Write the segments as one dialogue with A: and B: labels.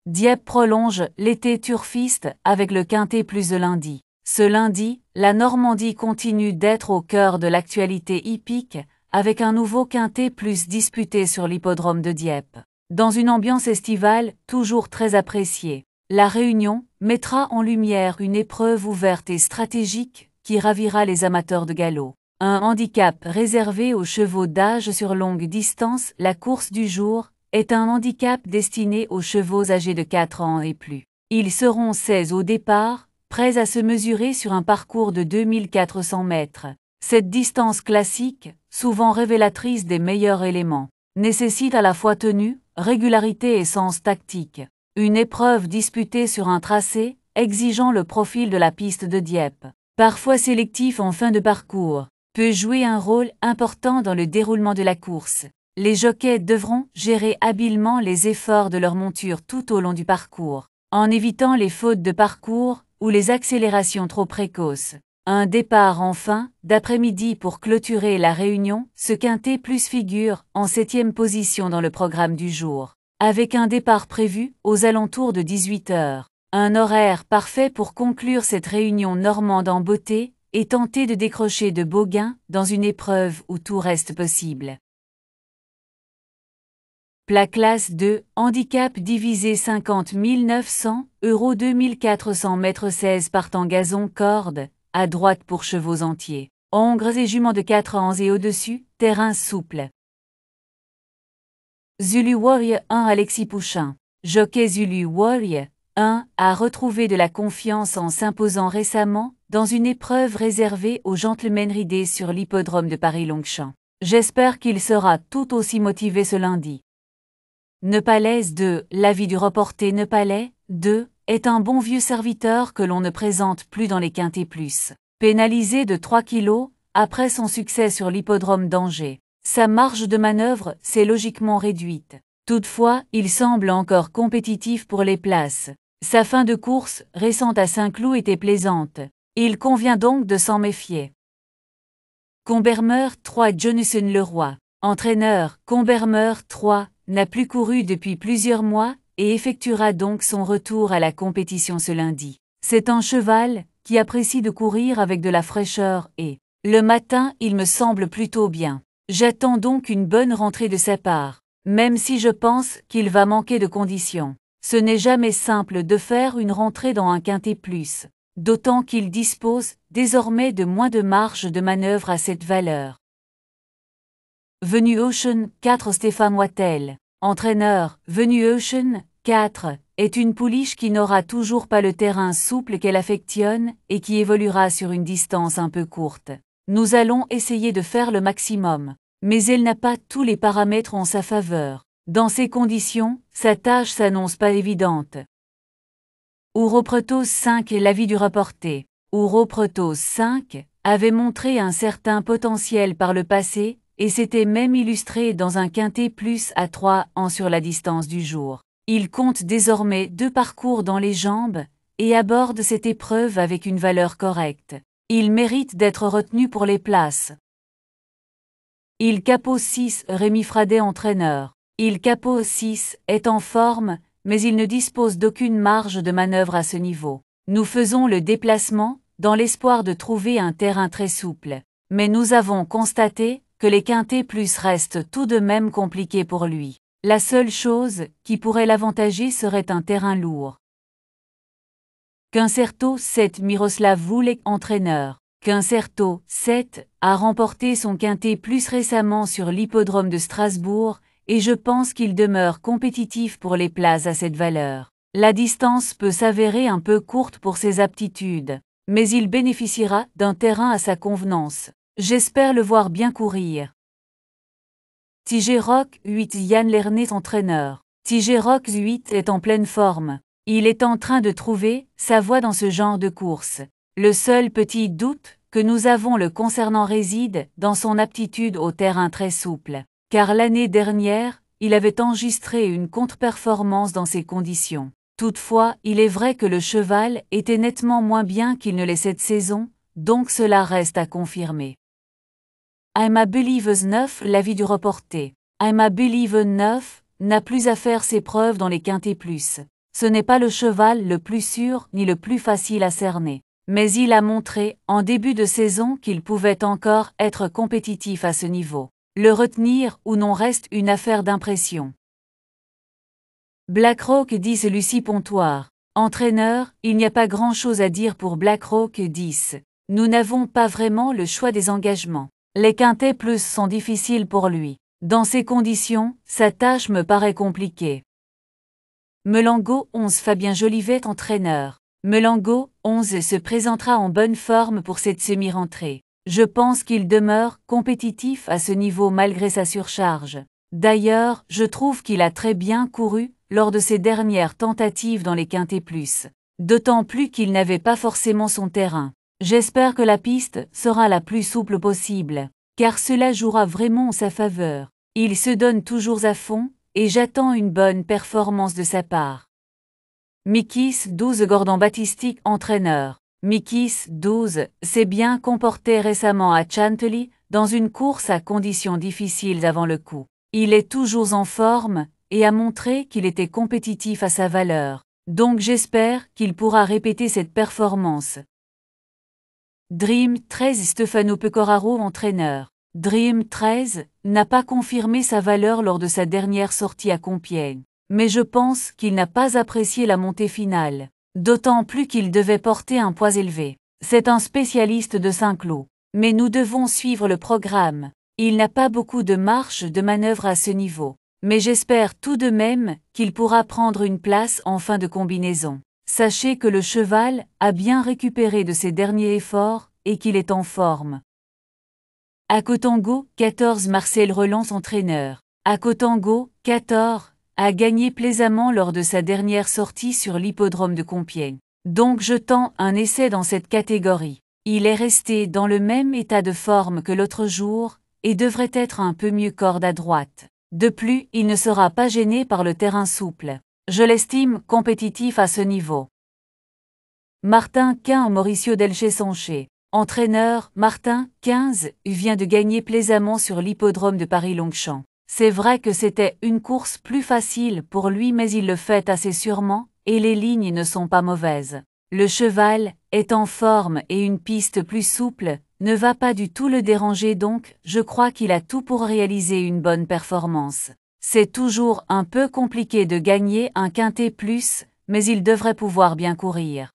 A: Dieppe prolonge l'été turfiste avec le Quintet plus de lundi. Ce lundi, la Normandie continue d'être au cœur de l'actualité hippique, avec un nouveau Quintet plus disputé sur l'hippodrome de Dieppe. Dans une ambiance estivale toujours très appréciée, la Réunion mettra en lumière une épreuve ouverte et stratégique qui ravira les amateurs de galop. Un handicap réservé aux chevaux d'âge sur longue distance, la course du jour, est un handicap destiné aux chevaux âgés de 4 ans et plus. Ils seront 16 au départ, prêts à se mesurer sur un parcours de 2400 mètres. Cette distance classique, souvent révélatrice des meilleurs éléments, nécessite à la fois tenue, régularité et sens tactique. Une épreuve disputée sur un tracé, exigeant le profil de la piste de Dieppe, parfois sélectif en fin de parcours, peut jouer un rôle important dans le déroulement de la course. Les jockeys devront gérer habilement les efforts de leur monture tout au long du parcours, en évitant les fautes de parcours ou les accélérations trop précoces. Un départ en fin d'après-midi pour clôturer la réunion, ce Quintet plus figure en 7e position dans le programme du jour, avec un départ prévu aux alentours de 18 h. Un horaire parfait pour conclure cette réunion normande en beauté et tenter de décrocher de beaux gains dans une épreuve où tout reste possible. Plat classe 2, handicap divisé 50 900 €, 2400 mètres 16 partant gazon corde, à droite pour chevaux entiers. Hongres et juments de 4 ans et au-dessus, terrain souple. Zulu Warrior 1 Alexis Pouchin. Jockey Zulu Warrior 1 a retrouvé de la confiance en s'imposant récemment dans une épreuve réservée aux gentlemen ridés sur l'hippodrome de Paris-Longchamp. J'espère qu'il sera tout aussi motivé ce lundi. Nepalès 2, l'avis du reporter Nepalais 2, est un bon vieux serviteur que l'on ne présente plus dans les quintets plus. Pénalisé de 3 kilos, après son succès sur l'hippodrome d'Angers, sa marge de manœuvre s'est logiquement réduite. Toutefois, il semble encore compétitif pour les places. Sa fin de course, récente à Saint-Cloud, était plaisante. Il convient donc de s'en méfier. Combermer 3 Jonathan Leroy. Entraîneur, Combermer 3, n'a plus couru depuis plusieurs mois et effectuera donc son retour à la compétition ce lundi. C'est un cheval qui apprécie de courir avec de la fraîcheur et, le matin, il me semble plutôt bien. J'attends donc une bonne rentrée de sa part, même si je pense qu'il va manquer de conditions. Ce n'est jamais simple de faire une rentrée dans un quintet plus, d'autant qu'il dispose désormais de moins de marge de manœuvre à cette valeur. Venu Ocean 4 Stéphane Wattel. Entraîneur, Venu Ocean 4 est une pouliche qui n'aura toujours pas le terrain souple qu'elle affectionne et qui évoluera sur une distance un peu courte. Nous allons essayer de faire le maximum, mais elle n'a pas tous les paramètres en sa faveur. Dans ces conditions, sa tâche s'annonce pas évidente. Uropretos 5 est l'avis du reporter. Uropretos 5 avait montré un certain potentiel par le passé, et s'était même illustré dans un quintet plus à 3 ans sur la distance du jour. Il compte désormais 2 parcours dans les jambes et aborde cette épreuve avec une valeur correcte. Il mérite d'être retenu pour les places. Il Capot 6 Rémi Fradet entraîneur. Il Capot 6 est en forme, mais il ne dispose d'aucune marge de manœuvre à ce niveau. Nous faisons le déplacement dans l'espoir de trouver un terrain très souple. Mais nous avons constaté que les quintets plus restent tout de même compliqués pour lui. La seule chose qui pourrait l'avantager serait un terrain lourd. Quincerto 7 Miroslav Voulek entraîneur. Quincerto 7 a remporté son quintet plus récemment sur l'hippodrome de Strasbourg et je pense qu'il demeure compétitif pour les places à cette valeur. La distance peut s'avérer un peu courte pour ses aptitudes, mais il bénéficiera d'un terrain à sa convenance. J'espère le voir bien courir. Tigerok 8 Yann Lernet entraîneur. Tigerok 8 est en pleine forme. Il est en train de trouver sa voie dans ce genre de course. Le seul petit doute que nous avons le concernant réside dans son aptitude au terrain très souple. Car l'année dernière, il avait enregistré une contre-performance dans ces conditions. Toutefois, il est vrai que le cheval était nettement moins bien qu'il ne l'est cette saison, donc cela reste à confirmer. I'm a Believer 9 l'avis du reporter. I'm a Believer 9 n'a plus à faire ses preuves dans les quintets plus. ce n'est pas le cheval le plus sûr ni le plus facile à cerner. Mais il a montré, en début de saison, qu'il pouvait encore être compétitif à ce niveau. Le retenir ou non reste une affaire d'impression. Blackrock 10 Lucie Pontoire. Entraîneur, il n'y a pas grand-chose à dire pour Blackrock 10. Nous n'avons pas vraiment le choix des engagements. Les quintets plus sont difficiles pour lui. Dans ces conditions, sa tâche me paraît compliquée. Melango 11 Fabien Jolivet entraîneur. Melango 11 se présentera en bonne forme pour cette semi-rentrée. Je pense qu'il demeure compétitif à ce niveau malgré sa surcharge. D'ailleurs, je trouve qu'il a très bien couru lors de ses dernières tentatives dans les quintets plus. D'autant plus qu'il n'avait pas forcément son terrain. J'espère que la piste sera la plus souple possible, car cela jouera vraiment en sa faveur. Il se donne toujours à fond, et j'attends une bonne performance de sa part. Mikis 12 Gordon Batistic entraîneur. Mikis 12 s'est bien comporté récemment à Chantilly, dans une course à conditions difficiles avant le coup. Il est toujours en forme, et a montré qu'il était compétitif à sa valeur. Donc j'espère qu'il pourra répéter cette performance. Dream 13 Stefano Pecoraro entraîneur. Dream 13 n'a pas confirmé sa valeur lors de sa dernière sortie à Compiègne. Mais je pense qu'il n'a pas apprécié la montée finale. D'autant plus qu'il devait porter un poids élevé. C'est un spécialiste de Saint-Cloud. Mais nous devons suivre le programme. Il n'a pas beaucoup de marge de manœuvre à ce niveau. Mais j'espère tout de même qu'il pourra prendre une place en fin de combinaison. Sachez que le cheval a bien récupéré de ses derniers efforts et qu'il est en forme. Akotango 14 Marcel Relance entraîneur. Akotango 14 a gagné plaisamment lors de sa dernière sortie sur l'hippodrome de Compiègne. Donc je tends un essai dans cette catégorie. Il est resté dans le même état de forme que l'autre jour et devrait être un peu mieux corde à droite. De plus, il ne sera pas gêné par le terrain souple. Je l'estime compétitif à ce niveau. Martin 15 Mauricio Delche-Sanché. Entraîneur, Martin 15 vient de gagner plaisamment sur l'hippodrome de Paris-Longchamp. C'est vrai que c'était une course plus facile pour lui, mais il le fait assez sûrement, et les lignes ne sont pas mauvaises. Le cheval est en forme et une piste plus souple ne va pas du tout le déranger, donc je crois qu'il a tout pour réaliser une bonne performance. C'est toujours un peu compliqué de gagner un quintet plus, mais il devrait pouvoir bien courir.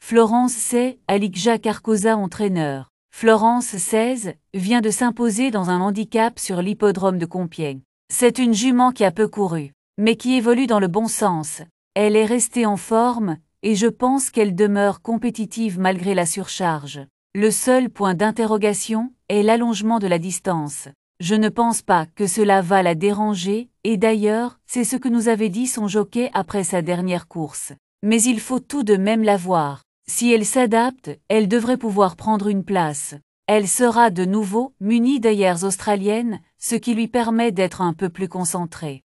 A: Florence C. Alikja Carcosa entraîneur. Florence 16 vient de s'imposer dans un handicap sur l'hippodrome de Compiègne. C'est une jument qui a peu couru, mais qui évolue dans le bon sens. Elle est restée en forme, et je pense qu'elle demeure compétitive malgré la surcharge. Le seul point d'interrogation est l'allongement de la distance. Je ne pense pas que cela va la déranger, et d'ailleurs, c'est ce que nous avait dit son jockey après sa dernière course. Mais il faut tout de même la voir. Si elle s'adapte, elle devrait pouvoir prendre une place. Elle sera de nouveau munie d'œillères australiennes, ce qui lui permet d'être un peu plus concentrée.